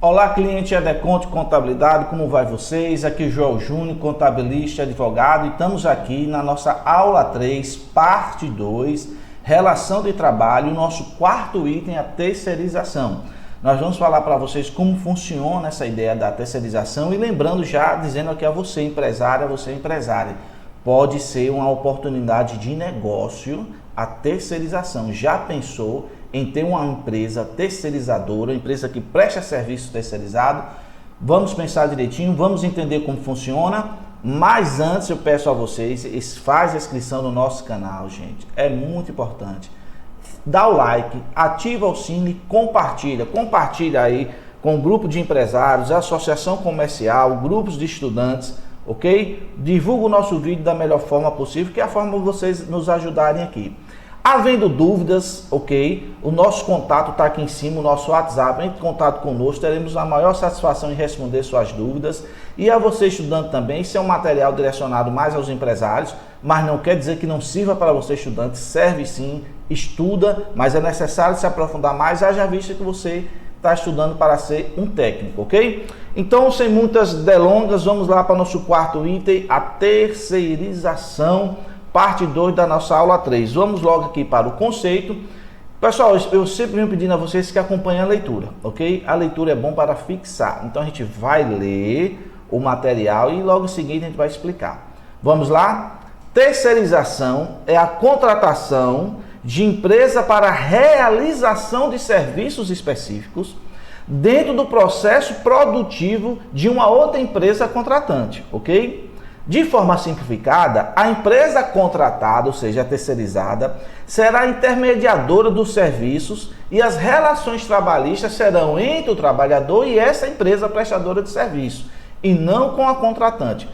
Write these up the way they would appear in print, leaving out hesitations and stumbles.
Olá, cliente Edeconte Contabilidade, como vai vocês? Aqui é Joel Júnior, contabilista, advogado, e estamos aqui na nossa aula 3, parte 2, relação de trabalho, nosso quarto item, a terceirização. Nós vamos falar para vocês como funciona essa ideia da terceirização e lembrando já, dizendo aqui a você empresária, pode ser uma oportunidade de negócio a terceirização. Já pensou em ter uma empresa terceirizadora, empresa que presta serviço terceirizado? Vamos pensar direitinho, vamos entender como funciona, mas antes eu peço a vocês, faz a inscrição no nosso canal, gente, é muito importante. Dá o like, ativa o sino e compartilha aí com o grupo de empresários, a associação comercial, grupos de estudantes, ok? Divulga o nosso vídeo da melhor forma possível, que é a forma de vocês nos ajudarem aqui. Havendo dúvidas, ok? O nosso contato está aqui em cima, o nosso WhatsApp, entre em contato conosco, teremos a maior satisfação em responder suas dúvidas. E a você estudante também, isso é um material direcionado mais aos empresários, mas não quer dizer que não sirva para você estudante, serve sim, estuda, mas é necessário se aprofundar mais, haja vista que você está estudando para ser um técnico, ok? Então, sem muitas delongas, vamos lá para o nosso quarto item, a terceirização, parte 2 da nossa aula 3. Vamos logo aqui para o conceito. Pessoal, eu sempre venho pedindo a vocês que acompanhem a leitura, ok? A leitura é bom para fixar. Então, a gente vai ler o material e logo em seguida a gente vai explicar. Vamos lá? Terceirização é a contratação de empresa para a realização de serviços específicos dentro do processo produtivo de uma outra empresa contratante, ok? De forma simplificada, a empresa contratada, ou seja, a terceirizada, será intermediadora dos serviços e as relações trabalhistas serão entre o trabalhador e essa empresa prestadora de serviço, e não com a contratante.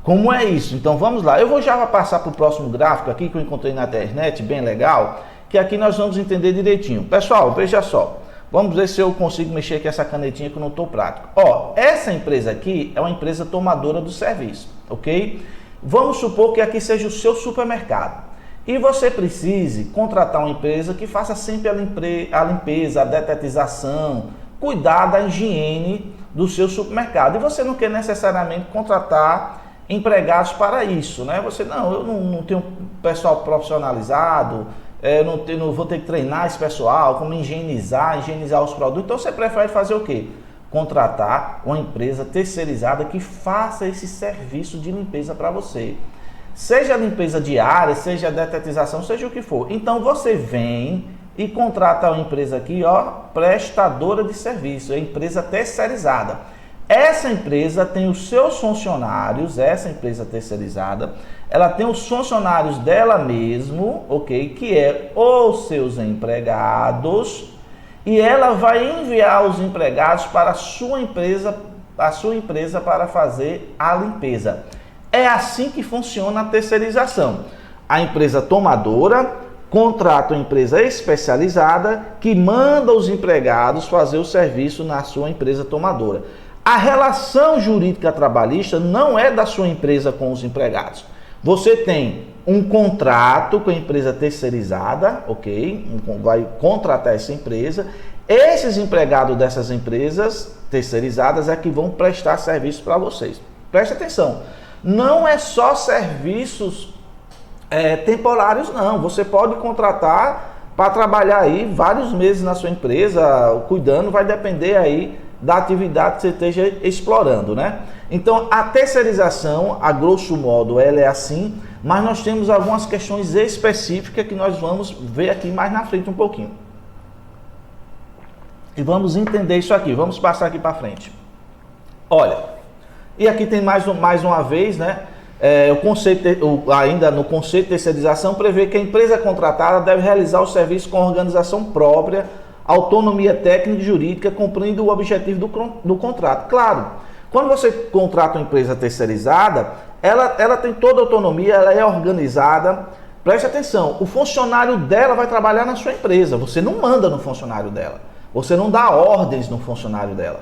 Como é isso? Então vamos lá. Eu vou já passar para o próximo gráfico aqui que eu encontrei na internet, bem legal, que aqui nós vamos entender direitinho. Pessoal, veja só. Vamos ver se eu consigo mexer aqui essa canetinha que eu não estou prático. Ó, essa empresa aqui é uma empresa tomadora do serviço, ok? Vamos supor que aqui seja o seu supermercado. E você precise contratar uma empresa que faça sempre a limpeza, a detetização, cuidar da higiene do seu supermercado. E você não quer necessariamente contratar empregados para isso, né? Eu não tenho pessoal profissionalizado, eu não vou ter que treinar esse pessoal, como higienizar os produtos. Então você prefere fazer o quê? Contratar uma empresa terceirizada que faça esse serviço de limpeza para você. Seja limpeza diária, seja detetização, seja o que for. Então você vem e contrata uma empresa aqui, ó, prestadora de serviço, é empresa terceirizada. Essa empresa tem os seus funcionários, essa empresa terceirizada, ela tem os funcionários dela mesmo, ok? Que é os seus empregados, e ela vai enviar os empregados para a sua empresa para fazer a limpeza. É assim que funciona a terceirização. A empresa tomadora contrata uma empresa especializada que manda os empregados fazer o serviço na sua empresa tomadora. A relação jurídica trabalhista não é da sua empresa com os empregados. Você tem um contrato com a empresa terceirizada, ok? Vai contratar essa empresa. Esses empregados dessas empresas terceirizadas é que vão prestar serviço para vocês. Preste atenção, não é só serviços temporários, não. Você pode contratar para trabalhar aí vários meses na sua empresa, cuidando, vai depender aí da atividade que você esteja explorando, né? Então, a terceirização, a grosso modo, ela é assim, mas nós temos algumas questões específicas que nós vamos ver aqui mais na frente um pouquinho. E vamos entender isso aqui, vamos passar aqui para frente. Olha, e aqui tem mais uma vez, né? Ainda no conceito de terceirização, prevê que a empresa contratada deve realizar o serviço com organização própria, autonomia técnica e jurídica, cumprindo o objetivo do contrato. Claro, quando você contrata uma empresa terceirizada, ela tem toda a autonomia, ela é organizada. Preste atenção, o funcionário dela vai trabalhar na sua empresa, você não manda no funcionário dela, você não dá ordens no funcionário dela.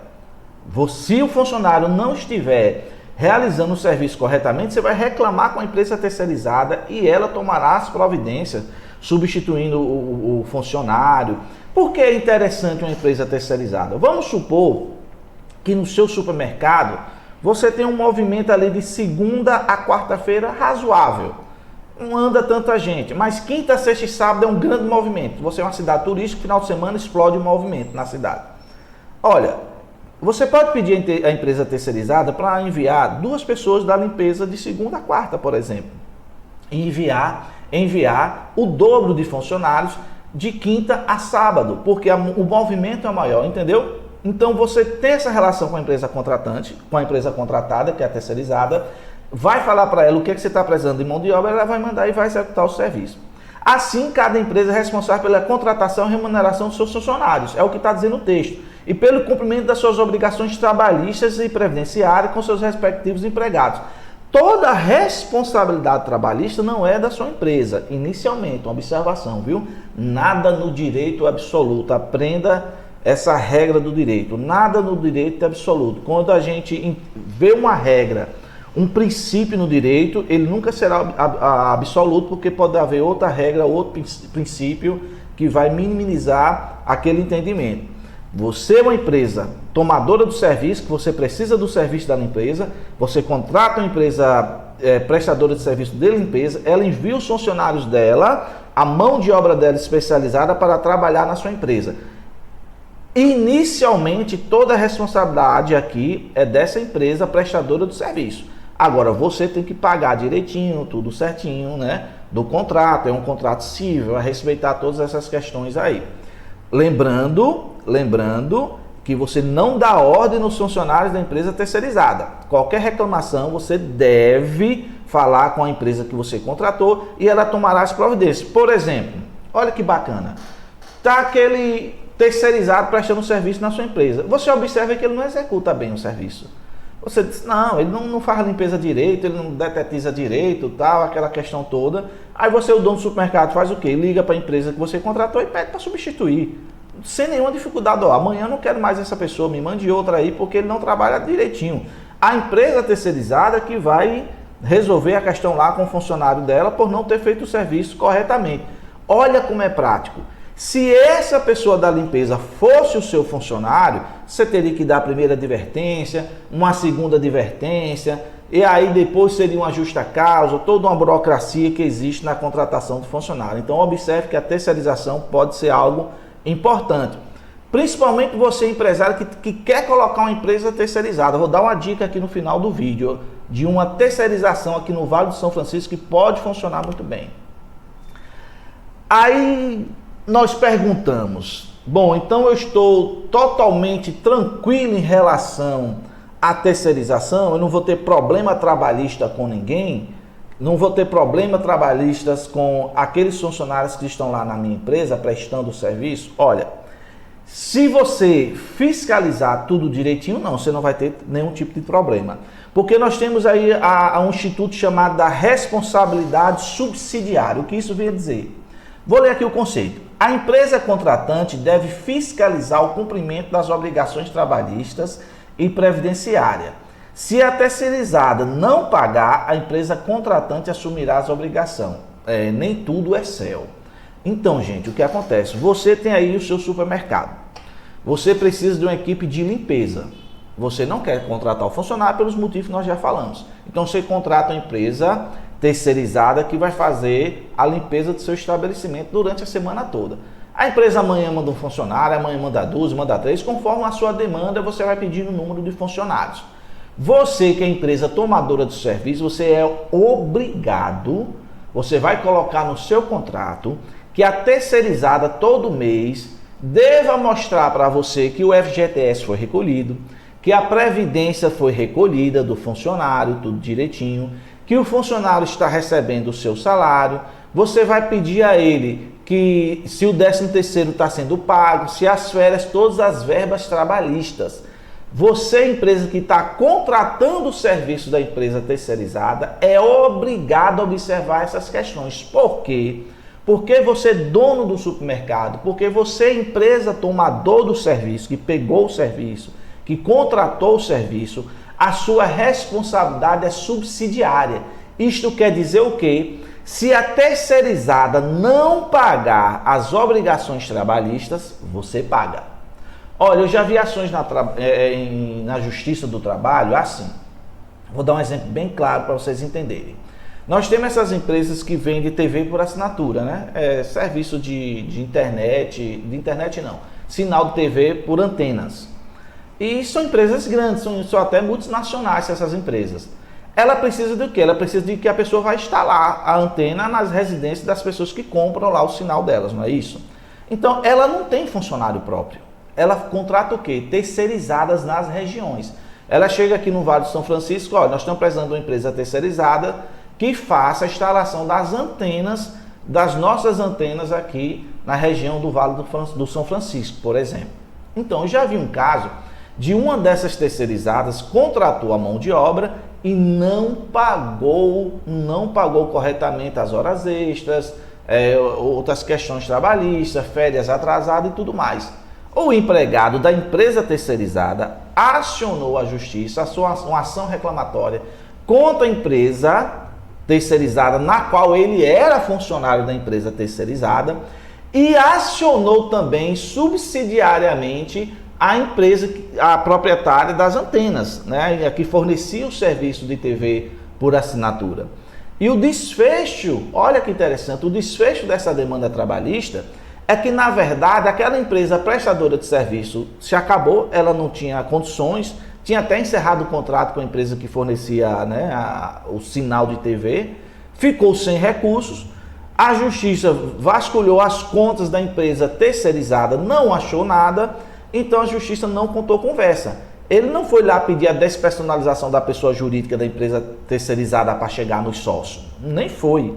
Se o funcionário não estiver realizando o serviço corretamente, você vai reclamar com a empresa terceirizada e ela tomará as providências, substituindo o funcionário, Por que é interessante uma empresa terceirizada? Vamos supor que no seu supermercado você tem um movimento ali de segunda a quarta-feira razoável. Não anda tanta gente, mas quinta, sexta e sábado é um grande movimento. Você é uma cidade turística, final de semana explode o movimento na cidade. Olha, você pode pedir a empresa terceirizada para enviar 2 pessoas da limpeza de segunda a quarta, por exemplo. E enviar o dobro de funcionários de quinta a sábado, porque o movimento é maior, entendeu? Então você tem essa relação com a empresa contratante, com a empresa contratada, que é a terceirizada, vai falar para ela o que, é que você está precisando de mão de obra, ela vai mandar e vai executar o serviço. Assim, cada empresa é responsável pela contratação e remuneração dos seus funcionários, é o que está dizendo o texto, e pelo cumprimento das suas obrigações trabalhistas e previdenciárias com seus respectivos empregados. Toda a responsabilidade trabalhista não é da sua empresa, inicialmente, uma observação, viu? Nada no direito absoluto, aprenda essa regra do direito, nada no direito absoluto. Quando a gente vê uma regra, um princípio no direito, ele nunca será absoluto, porque pode haver outra regra, outro princípio que vai minimizar aquele entendimento. Você é uma empresa tomadora do serviço, que você precisa do serviço da limpeza, você contrata uma empresa prestadora de serviço de limpeza, ela envia os funcionários dela, a mão de obra dela especializada para trabalhar na sua empresa. Inicialmente, toda a responsabilidade aqui é dessa empresa prestadora do serviço. Agora, você tem que pagar direitinho, tudo certinho, né? Do contrato, é um contrato civil, a respeitar todas essas questões aí. Lembrando que você não dá ordem nos funcionários da empresa terceirizada. Qualquer reclamação, você deve falar com a empresa que você contratou e ela tomará as providências. Por exemplo, olha que bacana, tá aquele terceirizado prestando serviço na sua empresa. Você observa que ele não executa bem o serviço. Você diz, não, ele não faz a limpeza direito, ele não detetiza direito, tal, aquela questão toda. Aí você, o dono do supermercado, faz o quê? Liga para a empresa que você contratou e pede para substituir. Sem nenhuma dificuldade, ó, amanhã eu não quero mais essa pessoa, me mande outra aí, porque ele não trabalha direitinho. A empresa terceirizada que vai resolver a questão lá com o funcionário dela por não ter feito o serviço corretamente. Olha como é prático. Se essa pessoa da limpeza fosse o seu funcionário, você teria que dar a primeira advertência, uma segunda advertência, e aí depois seria uma justa causa, toda uma burocracia que existe na contratação do funcionário. Então observe que a terceirização pode ser algo importante. Principalmente você, empresário, que quer colocar uma empresa terceirizada. Vou dar uma dica aqui no final do vídeo de uma terceirização aqui no Vale do São Francisco que pode funcionar muito bem. Aí nós perguntamos, bom, então eu estou totalmente tranquilo em relação à terceirização, eu não vou ter problema trabalhista com ninguém, não vou ter problema trabalhistas com aqueles funcionários que estão lá na minha empresa prestando o serviço? Olha, se você fiscalizar tudo direitinho, não, você não vai ter nenhum tipo de problema. Porque nós temos aí um instituto chamado da responsabilidade subsidiária. O que isso vem a dizer? Vou ler aqui o conceito. A empresa contratante deve fiscalizar o cumprimento das obrigações trabalhistas e previdenciárias. Se a terceirizada não pagar, a empresa contratante assumirá as obrigações. Nem tudo é céu. Então, gente, o que acontece? Você tem aí o seu supermercado. Você precisa de uma equipe de limpeza. Você não quer contratar o funcionário pelos motivos que nós já falamos. Então, você contrata uma empresa terceirizada que vai fazer a limpeza do seu estabelecimento durante a semana toda. A empresa amanhã manda um funcionário, amanhã manda 2, manda 3, conforme a sua demanda, você vai pedindo o número de funcionários. Você que é empresa tomadora de serviço, você é obrigado, você vai colocar no seu contrato que a terceirizada todo mês deva mostrar para você que o FGTS foi recolhido, que a previdência foi recolhida do funcionário, tudo direitinho, que o funcionário está recebendo o seu salário. Você vai pedir a ele que se o 13º está sendo pago, se as férias, todas as verbas trabalhistas. Você, empresa que está contratando o serviço da empresa terceirizada, é obrigado a observar essas questões. Por quê? Porque você é dono do supermercado, porque você é empresa tomador do serviço, que pegou o serviço, que contratou o serviço, a sua responsabilidade é subsidiária. Isto quer dizer o quê? Se a terceirizada não pagar as obrigações trabalhistas, você paga. Olha, eu já vi ações na Justiça do Trabalho assim. Vou dar um exemplo bem claro para vocês entenderem. Nós temos essas empresas que vendem TV por assinatura, né? Serviço de internet não, sinal de TV por antenas. E são empresas grandes, são até multinacionais essas empresas. Ela precisa do quê? Ela precisa de que a pessoa vai instalar a antena nas residências das pessoas que compram lá o sinal delas, não é isso? Então, ela não tem funcionário próprio. Ela contrata o quê? Terceirizadas nas regiões. Ela chega aqui no Vale do São Francisco, olha, nós estamos precisando de uma empresa terceirizada que faça a instalação das antenas, das nossas antenas aqui na região do Vale do São Francisco, por exemplo. Então, eu já vi um caso de uma dessas terceirizadas contratou a mão de obra e não pagou corretamente as horas extras, outras questões trabalhistas, férias atrasadas e tudo mais. O empregado da empresa terceirizada acionou a justiça, uma ação reclamatória contra a empresa terceirizada, na qual ele era funcionário da empresa terceirizada, e acionou também subsidiariamente a empresa, a proprietária das antenas, né, que fornecia o serviço de TV por assinatura. E o desfecho, olha que interessante, o desfecho dessa demanda trabalhista é que, na verdade, aquela empresa prestadora de serviço se acabou, ela não tinha condições, tinha até encerrado o contrato com a empresa que fornecia, né, o sinal de TV, ficou sem recursos, a justiça vasculhou as contas da empresa terceirizada, não achou nada, então a justiça não contou conversa. Ele não foi lá pedir a despersonalização da pessoa jurídica da empresa terceirizada para chegar nos sócios, nem foi.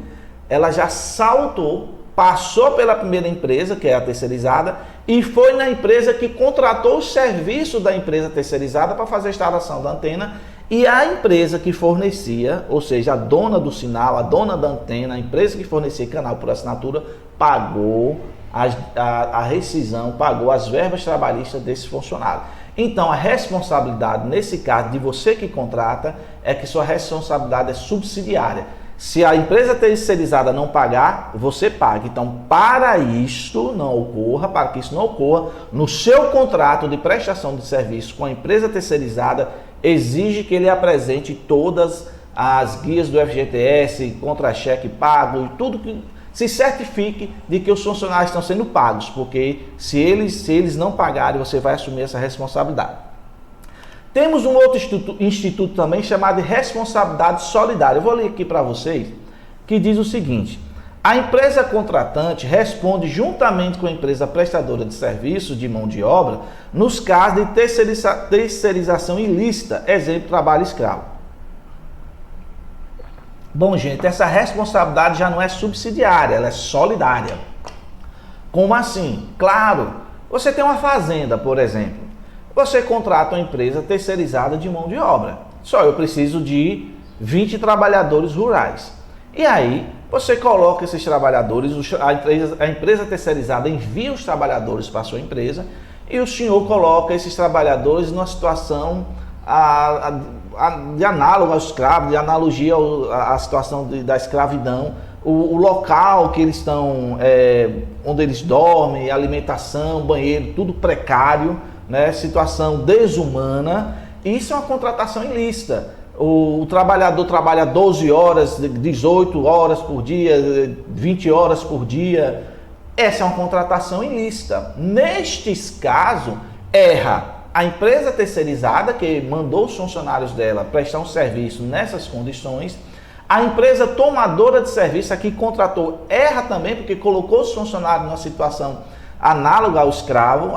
Ela já saltou, passou pela primeira empresa, que é a terceirizada, e foi na empresa que contratou o serviço da empresa terceirizada para fazer a instalação da antena, e a empresa que fornecia, ou seja, a dona do sinal, a dona da antena, a empresa que fornecia canal por assinatura, pagou a rescisão, pagou as verbas trabalhistas desse funcionário. Então, a responsabilidade, nesse caso, de você que contrata, é que sua responsabilidade é subsidiária. Se a empresa terceirizada não pagar, você paga. Então, para que isso não ocorra, no seu contrato de prestação de serviço com a empresa terceirizada, exige que ele apresente todas as guias do FGTS, contra-cheque pago e tudo que se certifique de que os funcionários estão sendo pagos, porque se eles não pagarem, você vai assumir essa responsabilidade. Temos um outro instituto também chamado de responsabilidade solidária. Eu vou ler aqui para vocês, que diz o seguinte: a empresa contratante responde juntamente com a empresa prestadora de serviço de mão de obra nos casos de terceirização ilícita, exemplo, trabalho escravo. Bom, gente, essa responsabilidade já não é subsidiária, ela é solidária. Como assim? Claro, você tem uma fazenda, por exemplo. Você contrata uma empresa terceirizada de mão de obra. Só eu preciso de 20 trabalhadores rurais. E aí, você coloca esses trabalhadores, a empresa terceirizada envia os trabalhadores para a sua empresa e o senhor coloca esses trabalhadores numa situação de análogo ao escravo, de analogia à situação da escravidão, o local que eles estão, onde eles dormem, alimentação, banheiro, tudo precário, né? Situação desumana. Isso é uma contratação ilícita. O trabalhador trabalha 12 horas, 18 horas por dia, 20 horas por dia. Essa é uma contratação ilícita. Nestes casos, erra a empresa terceirizada, que mandou os funcionários dela prestar um serviço nessas condições. A empresa tomadora de serviço, a que contratou, erra também, porque colocou os funcionários numa situação análoga ao escravo,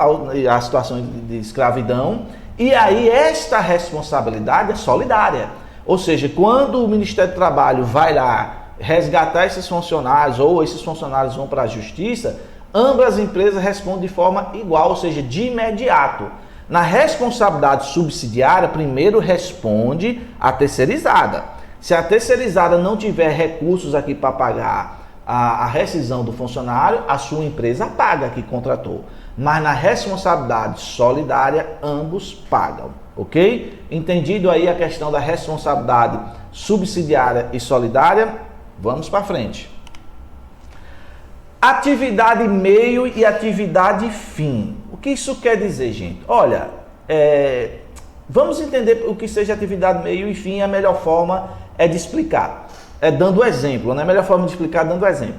à situação de escravidão. E aí esta responsabilidade é solidária. Ou seja, quando o Ministério do Trabalho vai lá resgatar esses funcionários, ou esses funcionários vão para a justiça, ambas as empresas respondem de forma igual, ou seja, de imediato. Na responsabilidade subsidiária, primeiro responde a terceirizada. Se a terceirizada não tiver recursos aqui para pagar a rescisão do funcionário, a sua empresa paga que contratou. Mas na responsabilidade solidária, ambos pagam, ok? Entendido aí a questão da responsabilidade subsidiária e solidária? Vamos para frente. Atividade meio e atividade fim. O que isso quer dizer, gente? Olha, vamos entender o que seja atividade meio e fim. A melhor forma é de explicar, dando exemplo, né? A melhor forma de explicar é dando exemplo.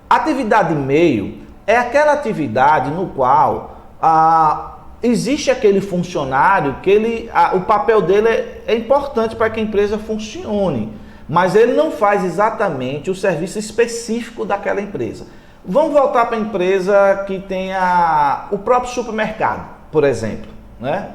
Atividade meio é aquela atividade no qual existe aquele funcionário que o papel dele é importante para que a empresa funcione, mas ele não faz exatamente o serviço específico daquela empresa. Vamos voltar para a empresa que tenha o próprio supermercado, por exemplo, né?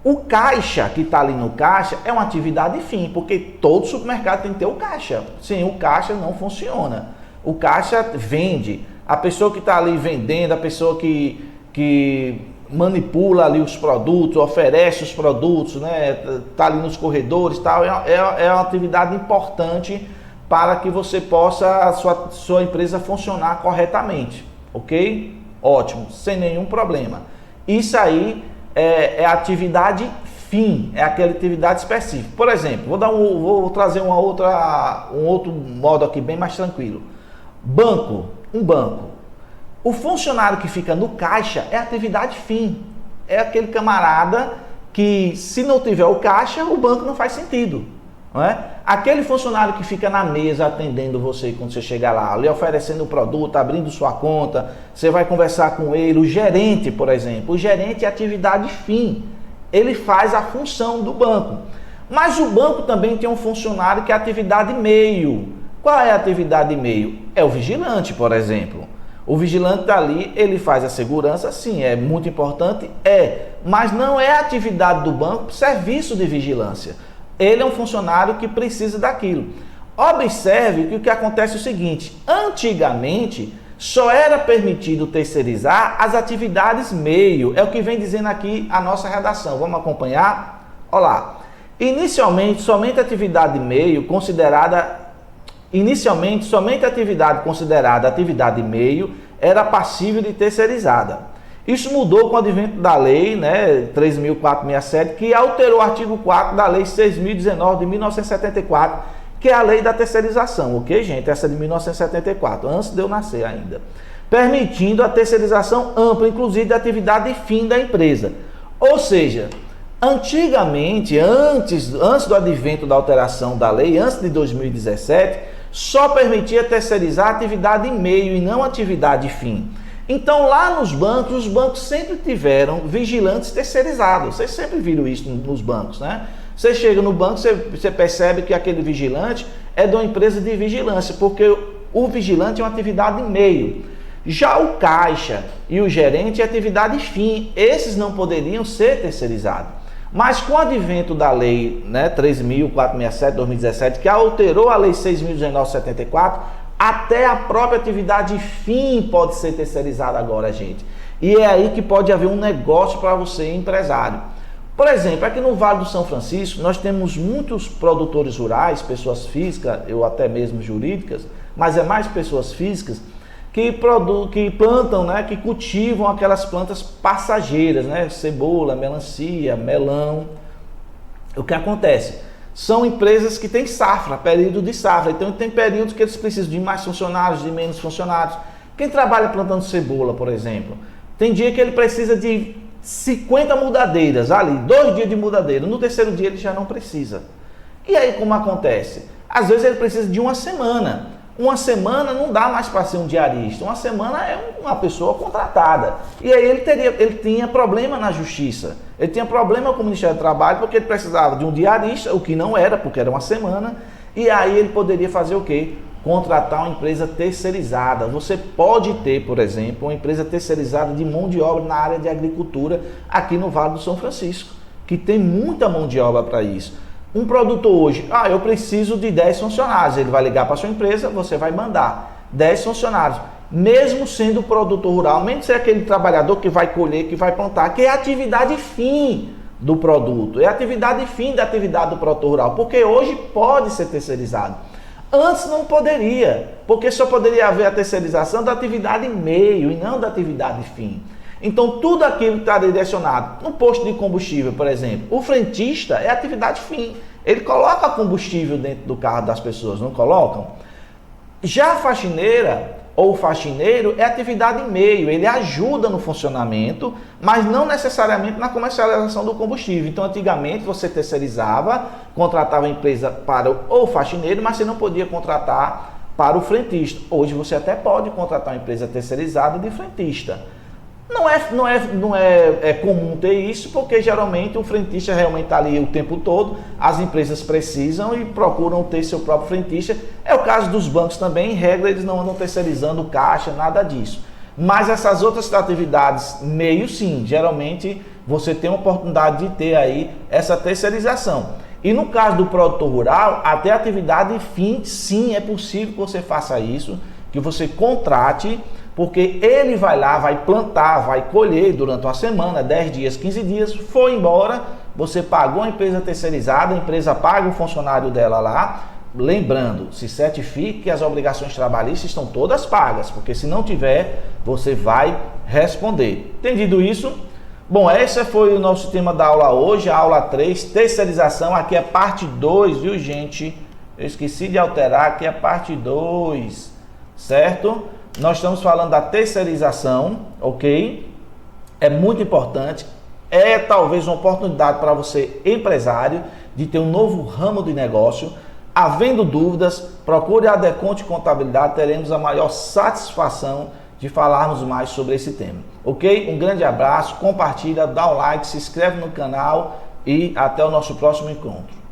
O caixa que está ali no caixa é uma atividade fim, porque todo supermercado tem que ter o caixa. Sem o caixa não funciona. O caixa vende. A pessoa que está ali vendendo, a pessoa que manipula ali os produtos, oferece os produtos, né? Está ali nos corredores, tal, é uma atividade importante para que você possa, sua empresa funcionar corretamente, ok? Ótimo, sem nenhum problema. Isso aí é atividade fim, é aquela atividade específica. Por exemplo, vou trazer um outro modo aqui bem mais tranquilo. Um banco. O funcionário que fica no caixa é atividade fim. É aquele camarada que, se não tiver o caixa, o banco não faz sentido. Não é? Aquele funcionário que fica na mesa atendendo você quando você chegar lá, lhe oferecendo o produto, abrindo sua conta, você vai conversar com ele. O gerente, por exemplo. O gerente é atividade fim. Ele faz a função do banco. Mas o banco também tem um funcionário que é atividade meio. Qual é a atividade meio? É o vigilante, por exemplo. O vigilante está ali, ele faz a segurança, sim, é muito importante, mas não é a atividade do banco, serviço de vigilância. Ele é um funcionário que precisa daquilo. Observe que o que acontece é o seguinte: antigamente só era permitido terceirizar as atividades meio. É o que vem dizendo aqui a nossa redação. Vamos acompanhar? Olha lá. Inicialmente, somente a atividade considerada atividade meio era passível de terceirizada. Isso mudou com o advento da lei, né, 13.467, que alterou o artigo 4 da lei 6.019 de 1974, que é a lei da terceirização, ok, gente? Essa é de 1974, antes de eu nascer ainda. Permitindo a terceirização ampla, inclusive da atividade fim da empresa. Ou seja, antigamente, antes do advento da alteração da lei, antes de 2017, só permitia terceirizar a atividade meio e não a atividade fim. Então, lá nos bancos, os bancos sempre tiveram vigilantes terceirizados. Vocês sempre viram isso nos bancos, né? Você chega no banco, você percebe que aquele vigilante é de uma empresa de vigilância, porque o vigilante é uma atividade meio. Já o caixa e o gerente é atividade fim. Esses não poderiam ser terceirizados. Mas com o advento da lei, né, 13.467 de 2017, que alterou a lei 6.019 de 74, até a própria atividade fim pode ser terceirizada agora, gente. E é aí que pode haver um negócio para você, empresário. Por exemplo, aqui no Vale do São Francisco, nós temos muitos produtores rurais, pessoas físicas, ou até mesmo jurídicas, mas é mais pessoas físicas, que plantam, né, que cultivam aquelas plantas passageiras, né, cebola, melancia, melão. O que acontece? São empresas que têm safra, período de safra. Então tem períodos que eles precisam de mais funcionários, de menos funcionários. Quem trabalha plantando cebola, por exemplo, tem dia que ele precisa de 50 mudadeiras ali, 2 dias de mudadeira. No terceiro dia ele já não precisa. E aí como acontece? Às vezes ele precisa de uma semana. Uma semana não dá mais para ser um diarista. Uma semana é uma pessoa contratada. E aí ele tinha problema na justiça. Ele tinha problema com o Ministério do Trabalho porque ele precisava de um diarista, o que não era, porque era uma semana. E aí ele poderia fazer o quê? Contratar uma empresa terceirizada. Você pode ter, por exemplo, uma empresa terceirizada de mão de obra na área de agricultura aqui no Vale do São Francisco, que tem muita mão de obra para isso. Um produtor hoje, eu preciso de 10 funcionários. Ele vai ligar para a sua empresa, você vai mandar 10 funcionários. Mesmo sendo produtor rural, mesmo ser aquele trabalhador que vai colher, que vai plantar, que é a atividade fim do produto, é a atividade fim da atividade do produtor rural, porque hoje pode ser terceirizado. Antes não poderia, porque só poderia haver a terceirização da atividade meio e não da atividade fim. Então, tudo aquilo que está direcionado no posto de combustível, por exemplo, o frentista é atividade fim. Ele coloca combustível dentro do carro das pessoas, não colocam? Já a faxineira ou faxineiro é atividade meio, ele ajuda no funcionamento, mas não necessariamente na comercialização do combustível. Então, antigamente você terceirizava, contratava a empresa para o faxineiro, mas você não podia contratar para o frentista. Hoje você até pode contratar uma empresa terceirizada de frentista. Não é comum ter isso, porque geralmente o frentista realmente está ali o tempo todo, as empresas precisam e procuram ter seu próprio frentista. É o caso dos bancos também, em regra eles não andam terceirizando caixa, nada disso. Mas essas outras atividades meio sim, geralmente você tem a oportunidade de ter aí essa terceirização. E no caso do produtor rural, até atividade fim, sim, é possível que você faça isso, que você contrate, porque ele vai lá, vai plantar, vai colher durante uma semana, 10 dias, 15 dias, foi embora, você pagou a empresa terceirizada, a empresa paga o funcionário dela lá, lembrando, se certifique que as obrigações trabalhistas estão todas pagas, porque se não tiver, você vai responder. Entendido isso? Bom, esse foi o nosso tema da aula hoje, a aula 3, terceirização, aqui é parte 2, viu gente? Eu esqueci de alterar, aqui é parte 2, certo? Nós estamos falando da terceirização, ok? É muito importante, é talvez uma oportunidade para você, empresário, de ter um novo ramo de negócio. Havendo dúvidas, procure a Deconte Contabilidade, teremos a maior satisfação de falarmos mais sobre esse tema, ok? Um grande abraço, compartilha, dá um like, se inscreve no canal e até o nosso próximo encontro.